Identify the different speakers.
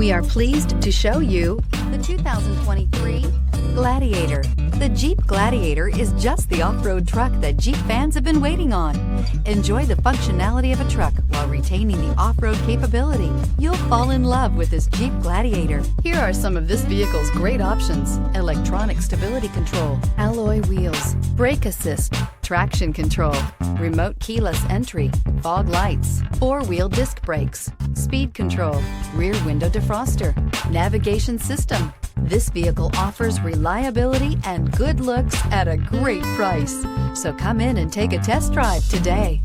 Speaker 1: We are pleased to show you the 2023 Gladiator. The Jeep Gladiator is just the off-road truck that Jeep fans have been waiting on. Enjoy the functionality of a truck while retaining the off-road capability. You'll fall in love with this Jeep Gladiator. Here are some of this vehicle's great options: electronic stability control, alloy wheels, brake assist, traction control, remote keyless entry, fog lights, four-wheel disc brakes, speed control, rear window defroster, navigation system. This vehicle offers reliability and good looks at a great price. So come in and take a test drive today.